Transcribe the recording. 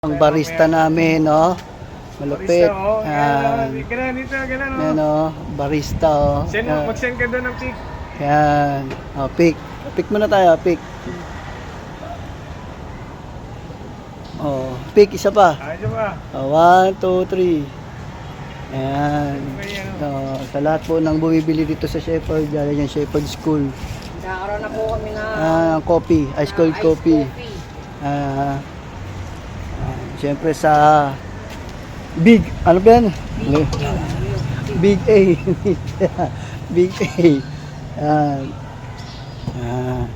Ang barista namin, no? Malupit. Barista, oh. Yan. Ganun dito, ganun, oh. Yan, no? Barista, oh. Mag-send ka doon ng pic. Yan. Oh, pick. Pick muna tayo, pick. Oh, pick, isa pa. Ayos ba? Oh, 1, 2, 3. Ayan. Oh, sa lahat po ng bumibili dito sa Shepherd, dahil yung Shepherd School. Nagkakaroon na po kami na Coffee, ice cold coffee. Siyempre sa Big, ano ba yan? Big A. Big A. Ayan.